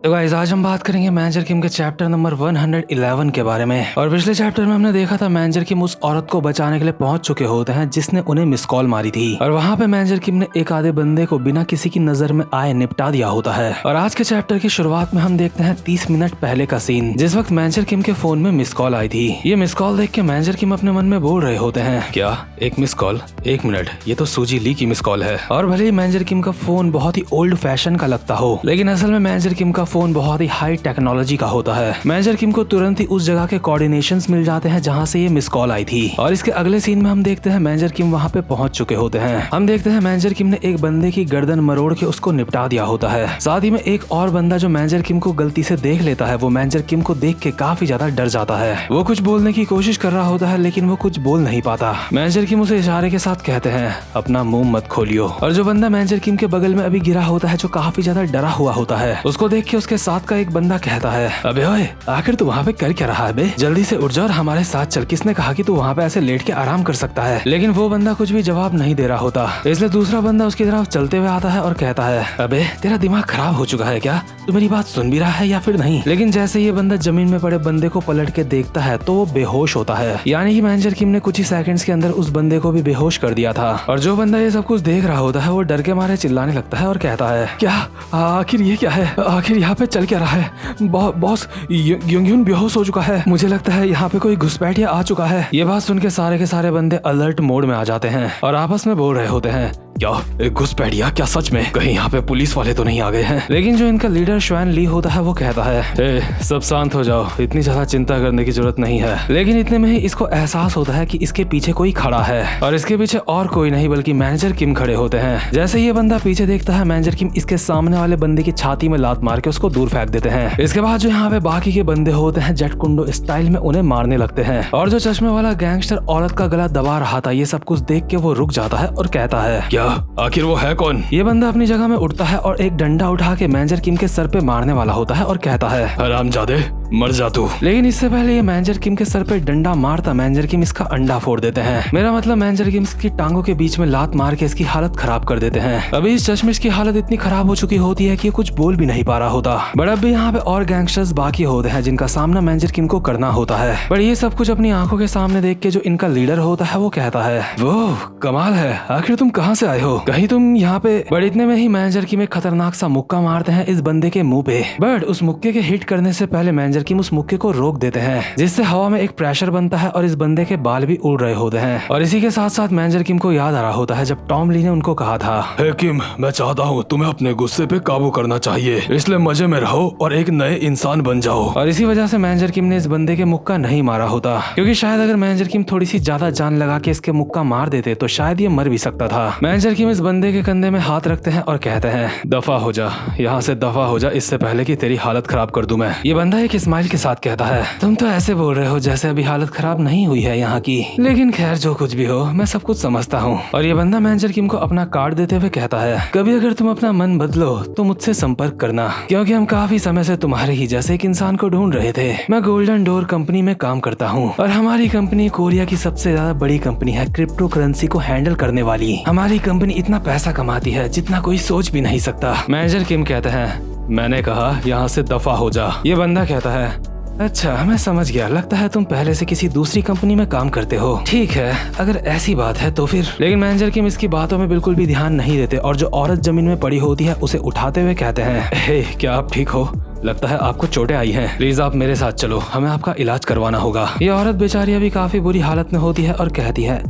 तो गाइस आज हम बात करेंगे मैनेजर किम के चैप्टर नंबर 111 के बारे में। और पिछले चैप्टर में हमने देखा था मैनेजर किम उस औरत को बचाने के लिए पहुंच चुके होते हैं जिसने उन्हें मिस कॉल मारी थी, और वहां पे मैनेजर किम ने एक आधे बंदे को बिना किसी की नजर में आए निपटा दिया होता है। और आज के चैप्टर की शुरुआत में हम देखते हैं 30 मिनट पहले का सीन, जिस वक्त मैनेजर किम के फोन में मिस कॉल आई थी। ये मिस कॉल देख के मैनेजर किम अपने मन में बोल रहे होते हैं, क्या एक मिस कॉल, एक मिनट, ये तो सूजी ली की मिस कॉल है। और भले ही मैनेजर किम का फोन बहुत ही ओल्ड फैशन का लगता हो, लेकिन असल में मैनेजर किम का फोन बहुत ही हाई टेक्नोलॉजी का होता है। मैनेजर किम को तुरंत ही उस जगह के कोऑर्डिनेशंस मिल जाते हैं जहां से ये मिस कॉल आई थी। और इसके अगले सीन में हम देखते हैं मैनेजर किम वहां पे पहुंच चुके होते हैं। हम देखते हैं मैनेजर किम ने एक बंदे की गर्दन मरोड़ के उसको निपटा दिया होता है। साथ ही में एक और बंदा जो मैनेजर किम को गलती से देख लेता है, वो मैनेजर किम को देख के काफी ज्यादा डर जाता है। वो कुछ बोलने की कोशिश कर रहा होता है लेकिन वो कुछ बोल नहीं पाता। मैनेजर किम उसे इशारे के साथ कहते हैं, अपना मुंह मत खोलियो। और जो बंदा मैनेजर किम के बगल में अभी गिरा होता है, जो काफी ज्यादा डरा हुआ होता है, उसको देख के उसके साथ का एक बंदा कहता है, अबे ओए, आखिर तू वहाँ पे कर क्या रहा है बे? जल्दी से उठ जा और हमारे साथ चल। किसने कहा कि तू वहाँ पे ऐसे लेट के आराम कर सकता है? लेकिन वो बंदा कुछ भी जवाब नहीं दे रहा होता, इसलिए दूसरा बंदा उसकी तरफ चलते हुए आता है और कहता है, अबे तेरा दिमाग खराब हो चुका है क्या? तू मेरी बात सुन भी रहा है या फिर नहीं? लेकिन जैसे ये बंदा जमीन में पड़े बंदे को पलट के देखता है तो वो बेहोश होता है। यानी कि मैनेजर किम ने कुछ ही सेकंड्स के अंदर उस बंदे को भी बेहोश कर दिया था। और जो बंदा ये सब कुछ देख रहा होता है वो डर के मारे चिल्लाने लगता है और कहता है, क्या आखिर ये क्या है? आखिर यहाँ पे चल क्या रहा है? बॉस यून बेहोश हो चुका है। मुझे लगता है यहाँ पे कोई घुसपैठिया आ चुका है। ये बात सुन के सारे के सारे बंदे अलर्ट मोड में आ जाते हैं और आपस में बोल रहे होते हैं, क्या एक घुसपैठिया? क्या सच में? कहीं यहाँ पे पुलिस वाले तो नहीं आ गए हैं? लेकिन जो इनका लीडर श्वेन ली होता है वो कहता है, सब शांत हो जाओ, इतनी ज्यादा चिंता करने की जरूरत नहीं है। लेकिन इतने में ही इसको एहसास होता है कि इसके पीछे कोई खड़ा है, और इसके पीछे और कोई नहीं बल्कि मैनेजर किम खड़े होते हैं। जैसे ये बंदा पीछे देखता है, मैनेजर किम इसके सामने वाले बंदे की छाती में लात मार के उसको दूर फेंक देते हैं। इसके बाद जो यहाँ पे बाकी के बंदे होते हैं जेट कुंडो स्टाइल में उन्हें मारने लगते हैं। और जो चश्मे वाला गैंगस्टर औरत का गला दबा रहा था, ये सब कुछ देख के वो रुक जाता है और कहता है, क्या आखिर वो है कौन? ये बंदा अपनी जगह में उठता है और एक डंडा उठा के मैनेजर किम के सर पे मारने वाला होता है और कहता है, हरामजादे, मर जा तू। लेकिन इससे पहले ये मैनेजर किम के सर पे डंडा मारता मैनेजर किम इसका अंडा फोड़ देते हैं। मेरा मतलब मैनेजर किम की टांगों के बीच में लात मार के इसकी हालत खराब कर देते हैं। अभी इस चश्मिश की हालत इतनी खराब हो चुकी होती है कि कुछ बोल भी नहीं पा रहा होता। बट अब भी यहाँ पे और गैंगस्टर्स बाकी होते हैं जिनका सामना मैनेजर किम को करना होता है। पर ये सब कुछ अपनी आंखों के सामने देख के जो इनका लीडर होता है वो कहता है, वो कमाल है, आखिर तुम कहाँ से आए हो? कहीं तुम यहाँ पे? बट इतने में ही मैनेजर किम एक खतरनाक सा मुक्का मारते हैं इस बंदे के मुंह पे। बट उस मुक्के के हिट करने से पहले मैनेजर किम उस मुक्के को रोक देते हैं, जिससे हवा में एक प्रेशर बनता है और इस बंदे के बाल भी उड़ रहे होते हैं। और इसी के साथ साथ मैनेजर किम को याद आ रहा होता है जब टॉम ली ने उनको कहा था, हे किम, मैं चाहता हूँ तुम्हें अपने गुस्से पे काबू करना चाहिए, इसलिए मजे में रहो और एक नए इंसान बन जाओ। और इसी वजह से मैनेजर किम ने इस बंदे के मुक्का नहीं मारा होता, क्योंकि शायद अगर मैनेजर किम थोड़ी सी ज्यादा जान लगा के इसके मुक्का मार देते तो शायद ये मर भी सकता था। मैनेजर किम इस बंदे के कंधे में हाथ रखते हैं और कहते हैं, दफा हो जा, यहाँ से दफा हो जा, इससे पहले कि तेरी हालत खराब कर दूं मैं। ये बंदा एक स्माइल के साथ कहता है, तुम तो ऐसे बोल रहे हो जैसे अभी हालत खराब नहीं हुई है यहाँ की, लेकिन खैर जो कुछ भी हो, मैं सब कुछ समझता हूँ। और ये बंदा मैनेजर किम को अपना कार्ड देते हुए कहता है, कभी अगर तुम अपना मन बदलो तो मुझसे संपर्क करना, क्योंकि हम काफी समय से तुम्हारे ही जैसे एक इंसान को ढूंढ रहे थे। मैं गोल्डन डोर कंपनी में काम करता हूँ और हमारी कंपनी कोरिया की सबसे ज्यादा बड़ी कंपनी है क्रिप्टो करेंसी को हैंडल करने वाली। हमारी कंपनी इतना पैसा कमाती है जितना कोई सोच भी नहीं सकता। मैनेजर किम कहते हैं, मैंने कहा यहाँ से दफा हो जा। ये बंदा कहता है, अच्छा मैं समझ गया, लगता है तुम पहले से किसी दूसरी कंपनी में काम करते हो। ठीक है, अगर ऐसी बात है तो फिर। लेकिन मैनेजर किम इसकी बातों में बिल्कुल भी ध्यान नहीं देते और जो औरत जमीन में पड़ी होती है उसे उठाते हुए कहते हैं, हे क्या आप ठीक हो? लगता है आपको चोटें आई हैं, प्लीज आप मेरे साथ चलो, हमें आपका इलाज करवाना होगा। ये औरत बेचारी अभी काफी बुरी हालत में होती है और कहती है,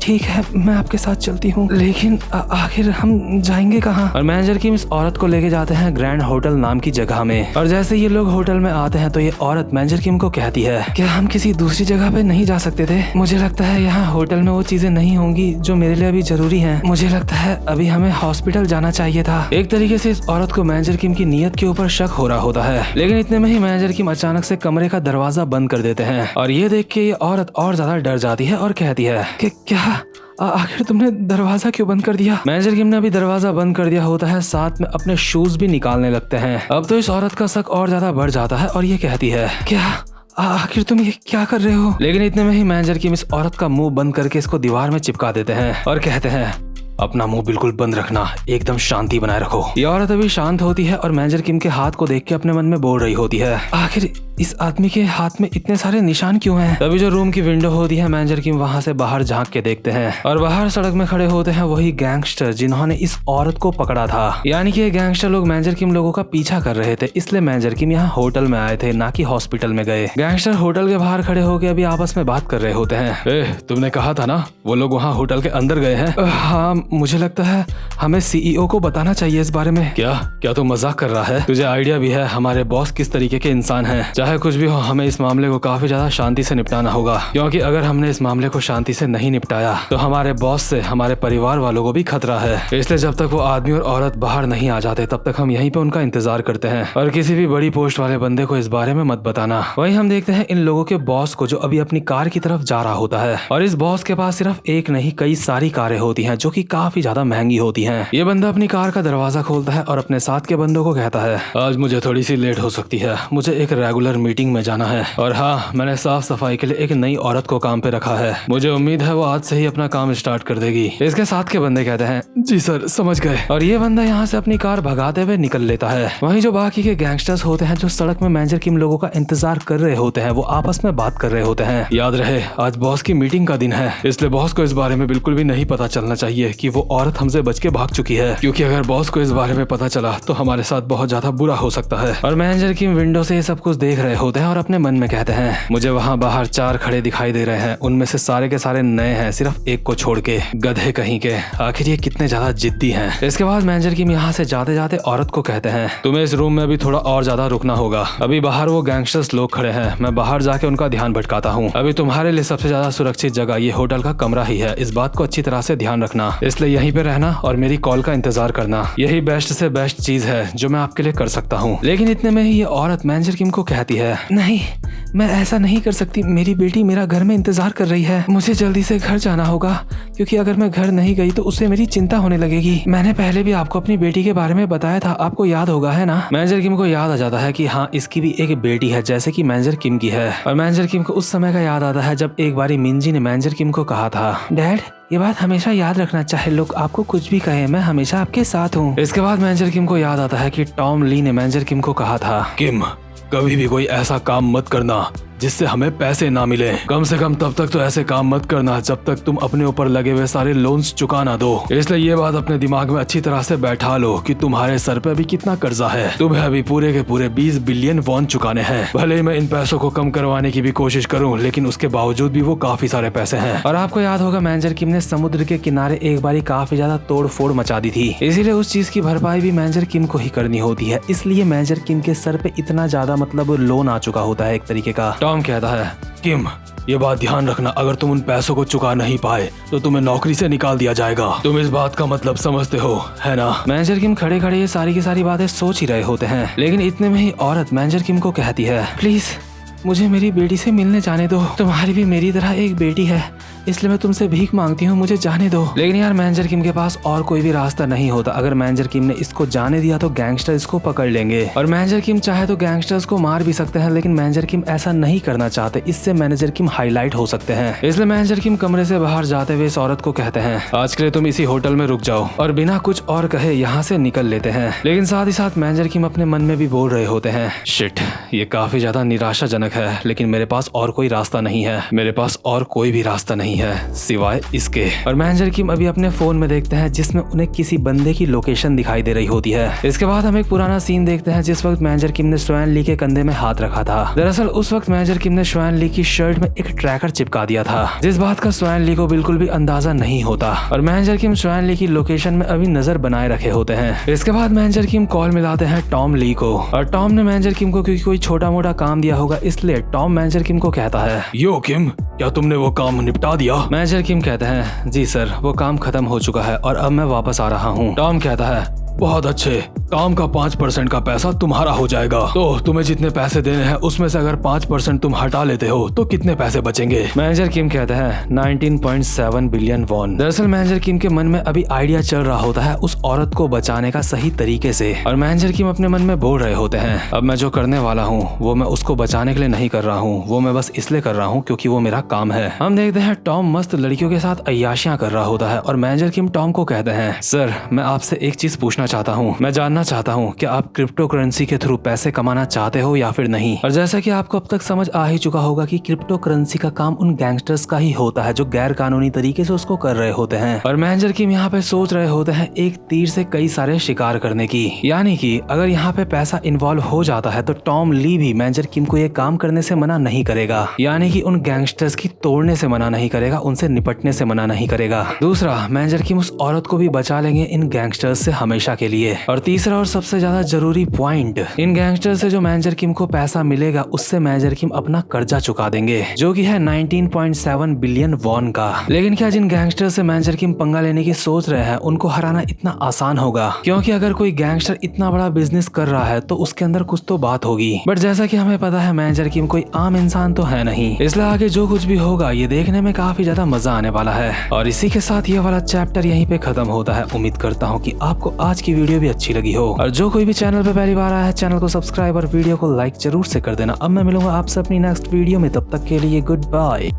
ठीक है मैं आपके साथ चलती हूँ, लेकिन आखिर हम जाएंगे कहाँ? और मैनेजर किम इस औरत को लेके जाते हैं ग्रैंड होटल नाम की जगह में। और जैसे ये लोग होटल में आते हैं तो ये औरत मैनेजर किम को कहती है, क्या हम किसी दूसरी जगह पे नहीं जा सकते थे? मुझे लगता है यहाँ होटल में वो चीजें नहीं होंगी जो मेरे लिए अभी जरूरी है। मुझे लगता है अभी हमें हॉस्पिटल जाना चाहिए था। एक तरीके से इस औरत को मैनेजर किम की नीयत के ऊपर शक हो रहा होता है। लेकिन इतने में ही मैनेजर किम अचानक से कमरे का दरवाजा बंद कर देते हैं और ये देख के ये औरत और ज्यादा डर जाती है और कहती है कि क्या आखिर तुमने दरवाजा क्यों बंद कर दिया? मैनेजर किम ने अभी दरवाजा बंद कर दिया होता है, साथ में अपने शूज भी निकालने लगते हैं। अब तो इस औरत का शक और ज्यादा बढ़ जाता है और ये कहती है, क्या आखिर तुम ये क्या कर रहे हो? लेकिन इतने में ही मैनेजर किम इस औरत का मुंह बंद करके इसको दीवार में चिपका देते हैं और कहते हैं, अपना मुंह बिल्कुल बंद रखना, एकदम शांति बनाए रखो। ये औरत अभी शांत होती है और मैनेजर किम के हाथ को देख के अपने मन में बोल रही होती है, आखिर इस आदमी के हाथ में इतने सारे निशान क्यों हैं? तभी जो रूम की विंडो होती है, मैनेजर किम वहाँ से बाहर झांक के देखते हैं और बाहर सड़क में खड़े होते हैं वही गैंगस्टर जिन्होंने इस औरत को पकड़ा था। यानी कि ये गैंगस्टर लोग मैनेजर किम लोगों का पीछा कर रहे थे, इसलिए मैनेजर किम यहाँ होटल में आए थे, ना कि हॉस्पिटल में गए। गैंगस्टर होटल के बाहर खड़े होकर अभी आपस में बात कर रहे होते हैं। तुमने कहा था ना वो लोग वहाँ होटल के अंदर गए हैं? हाँ, मुझे लगता है हमें सीईओ को बताना चाहिए इस बारे में। क्या तू मजाक कर रहा है? तुझे आइडिया भी है हमारे बॉस किस तरीके के इंसान हैं? चाहे कुछ भी हो, हमें इस मामले को काफी ज्यादा शांति से निपटाना होगा, क्योंकि अगर हमने इस मामले को शांति से नहीं निपटाया तो हमारे बॉस से हमारे परिवार वालों को भी खतरा है। इसलिए जब तक वो आदमी और औरत बाहर नहीं आ जाते तब तक हम यहीं पे उनका इंतजार करते हैं और किसी भी बड़ी पोस्ट वाले बंदे को इस बारे में मत बताना। वहीं हम देखते हैं इन लोगों के बॉस को जो अभी अपनी कार की तरफ जा रहा होता है और इस बॉस के पास सिर्फ एक नहीं कई सारी कारें होती हैं जो कि काफी ज्यादा महंगी होती हैं। ये बंदा अपनी कार का दरवाजा खोलता है और अपने साथ के बंदों को कहता है, आज मुझे थोड़ी सी लेट हो सकती है, मुझे एक रेगुलर मीटिंग में जाना है और हाँ, मैंने साफ सफाई के लिए एक नई औरत को काम पे रखा है, मुझे उम्मीद है वो आज से ही अपना काम स्टार्ट कर देगी। इसके साथ के बंदे कहते हैं, जी सर समझ गए, और ये बंदा यहाँ से अपनी कार भगाते हुए निकल लेता है। वहीं जो बाकी के गैंगस्टर्स होते हैं जो सड़क में मैनेजर किम लोगों का इंतजार कर रहे होते हैं वो आपस में बात कर रहे होते हैं। याद रहे आज बॉस की मीटिंग का दिन है, इसलिए बॉस को इस बारे में बिल्कुल भी नहीं पता चलना चाहिए कि वो औरत हमसे बच के भाग चुकी है, क्योंकि अगर बॉस को इस बारे में पता चला तो हमारे साथ बहुत ज्यादा बुरा हो सकता है। और मैनेजर किम विंडो से ये सब कुछ देख रहे होते हैं और अपने मन में कहते हैं, मुझे वहाँ बाहर 4 खड़े दिखाई दे रहे हैं, उनमें से सारे के सारे नए हैं, सिर्फ एक को छोड़ के, गधे कहीं के, आखिर ये कितने ज्यादा जिद्दी हैं। इसके बाद मैनेजर किम यहाँ से जाते जाते औरत को कहते हैं, तुम्हें इस रूम में अभी थोड़ा और ज्यादा रुकना होगा, अभी बाहर वो गैंगस्टर्स लोग खड़े हैं, मैं बाहर जाके उनका ध्यान भटकाता हूँ, अभी तुम्हारे लिए सबसे ज्यादा सुरक्षित जगह ये होटल का कमरा ही है, इस बात को अच्छी तरह से ध्यान रखना, इसलिए यहीं पे रहना और मेरी कॉल का इंतजार करना, यही बेस्ट से बेस्ट चीज है जो मैं आपके लिए कर सकता हूँ। लेकिन इतने में ही ये औरत मैनेजर किम को कहती है, नहीं मैं ऐसा नहीं कर सकती, मेरी बेटी मेरा घर में इंतजार कर रही है, मुझे जल्दी से घर जाना होगा, क्योंकि अगर मैं घर नहीं गई तो उससे मेरी चिंता होने लगेगी। मैंने पहले भी आपको अपनी बेटी के बारे में बताया था, आपको याद होगा है ना? मैनेजर किम को याद आ जाता है कि हाँ इसकी भी एक बेटी है जैसे कि मैनेजर किम की है। और मैनेजर किम को उस समय का याद आता है जब एक बारी मिंजी ने मैनेजर किम को कहा था, डैड ये बात हमेशा याद रखना, चाहे लोग आपको कुछ भी कहे मैं हमेशा आपके साथ हूँ। इसके बाद मैनेजर किम को याद आता है कि टॉम ली ने मैनेजर किम को कहा था, किम कभी भी कोई ऐसा काम मत करना जिससे हमें पैसे ना मिले, कम से कम तब तक तो ऐसे काम मत करना जब तक तुम अपने ऊपर लगे हुए सारे लोन्स चुका ना दो। इसलिए ये बात अपने दिमाग में अच्छी तरह से बैठा लो कि तुम्हारे सर पे अभी कितना कर्जा है, तुम्हें अभी पूरे के पूरे 20 बिलियन वॉन चुकाने हैं। भले ही मैं इन पैसों को कम करवाने की भी कोशिश करूँ, लेकिन उसके बावजूद भी वो काफी सारे पैसे हैं। और आपको याद होगा मैनेजर किम ने समुद्र के किनारे एक बारी काफी ज्यादा तोड़ फोड़ मचा दी थी, इसीलिए उस चीज की भरपाई भी मैनेजर किम को ही करनी होती है, इसलिए मैनेजर किम के सर पे इतना ज्यादा मतलब लोन आ चुका होता है एक तरीके का। टॉम कहता है, किम ये बात ध्यान रखना, अगर तुम उन पैसों को चुका नहीं पाए तो तुम्हें नौकरी से निकाल दिया जाएगा, तुम इस बात का मतलब समझते हो है ना? मैनेजर किम खड़े खड़े ये सारी की सारी बातें सोच ही रहे होते हैं, लेकिन इतने में ही औरत मैनेजर किम को कहती है, प्लीज मुझे मेरी बेटी से मिलने जाने दो, तुम्हारी भी मेरी तरह एक बेटी है, इसलिए मैं तुमसे भीख मांगती हूँ, मुझे जाने दो। लेकिन यार मैनेजर किम के पास और कोई भी रास्ता नहीं होता, अगर मैनेजर किम ने इसको जाने दिया तो गैंगस्टर इसको पकड़ लेंगे, और मैनेजर किम चाहे तो गैंगस्टर्स को मार भी सकते हैं, लेकिन मैनेजर किम ऐसा नहीं करना चाहते, इससे मैनेजर किम हाईलाइट हो सकते हैं। इसलिए मैनेजर किम कमरे से बाहर जाते हुए इस औरत को कहते हैं, आज के लिए तुम इसी होटल में रुक जाओ, और बिना कुछ और कहे यहाँ से निकल लेते हैं। लेकिन साथ ही साथ मैनेजर किम अपने मन में भी बोल रहे होते हैं, शिट ये काफी ज्यादा निराशाजनक है, लेकिन मेरे पास और कोई रास्ता नहीं है, मेरे पास और कोई भी रास्ता नहीं है सिवाय इसके। और मैनेजर किम अभी अपने फोन में देखते हैं जिसमें उन्हें किसी बंदे की लोकेशन दिखाई दे रही होती है। इसके बाद हम एक पुराना सीन देखते हैं जिस वक्त मैनेजर किम ने स्वैन ली के कंधे में हाथ रखा था। दरअसल उस वक्त मैनेजर किम ने स्वैन ली की शर्ट में एक ट्रैकर चिपका दिया था, जिस बात का स्वैन ली को बिल्कुल भी अंदाजा नहीं होता, और मैनेजर किम स्वैन ली की लोकेशन में अभी नजर बनाए रखे होते हैं। इसके बाद मैनेजर किम कॉल मिलाते हैं टॉम ली को, और टॉम ने मैनेजर किम को क्योंकि कोई छोटा मोटा काम दिया होगा इसलिए टॉम मैनेजर किम को कहता है, यो किम क्या तुमने वो काम निपटा दिया? मैनेजर किम कहते हैं, जी सर वो काम खत्म हो चुका है और अब मैं वापस आ रहा हूँ। टॉम कहता है, बहुत अच्छे, काम का 5% का पैसा तुम्हारा हो जाएगा। तो तुम्हें जितने पैसे देने हैं उसमें से अगर 5% तुम हटा लेते हो तो कितने पैसे बचेंगे? मैनेजर किम कहता है 19.7 बिलियन वॉन। दरअसल मैनेजर किम के मन में अभी आइडिया चल रहा होता है उस औरत को बचाने का सही तरीके से, और मैनेजर किम अपने मन में बोल रहे होते हैं अब मैं जो करने वाला हूँ वो मैं उसको बचाने के लिए नहीं कर रहा हूँ, वो मैं बस इसलिए कर रहा हूँ क्योंकि वो मेरा काम है। हम देखते हैं टॉम मस्त लड़कियों के साथ अय्याशियां कर रहा होता है और मैनेजर किम टॉम को कहते हैं सर मैं आपसे एक चीज पूछना चाहता हूँ, मैं जानना चाहता हूँ कि आप क्रिप्टो करेंसी के थ्रू पैसे कमाना चाहते हो या फिर नहीं। और जैसा कि आपको अब तक समझ आ ही चुका होगा कि क्रिप्टो करेंसी का काम उन गैंगस्टर्स का ही होता है जो गैर कानूनी तरीके से उसको कर रहे होते हैं। और मैनेजर किम यहाँ पे सोच रहे होते हैं एक तीर से कई सारे शिकार करने की, यानी कि अगर यहाँ पे पैसा इन्वॉल्व हो जाता है तो टॉम ली भी मैनेजर किम को ये काम करने से मना नहीं करेगा, यानी कि उन गैंगस्टर्स की तोड़ने से मना नहीं करेगा, उनसे निपटने से मना नहीं करेगा। दूसरा, मैनेजर किम उस औरत को भी बचा लेंगे इन गैंगस्टर्स से हमेशा के लिए। और तीसरा और सबसे ज्यादा जरूरी पॉइंट, इन गैंगस्टर से जो मैनेजर किम को पैसा मिलेगा उससे मैनेजर किम अपना कर्जा चुका देंगे जो कि है 19.7 बिलियन वॉन का। लेकिन क्या जिन गैंगस्टर से मैनेजर किम पंगा लेने की सोच रहे हैं उनको हराना इतना आसान होगा? क्योंकि अगर कोई गैंगस्टर इतना बड़ा बिजनेस कर रहा है तो उसके अंदर कुछ तो बात होगी, बट जैसा कि हमें पता है मैनेजर किम कोई आम इंसान तो है नहीं, इसलिए आगे जो कुछ भी होगा ये देखने में काफी ज्यादा मजा आने वाला है। और इसी के साथ ये वाला चैप्टर यहीं पे खत्म होता है। उम्मीद करता हूँ कि आपको आज की वीडियो भी अच्छी लगी हो, और जो कोई भी चैनल पे पहली बार आया है चैनल को सब्सक्राइब और वीडियो को लाइक जरूर से कर देना। अब मैं मिलूंगा आपसे अपनी नेक्स्ट वीडियो में, तब तक के लिए गुड बाय।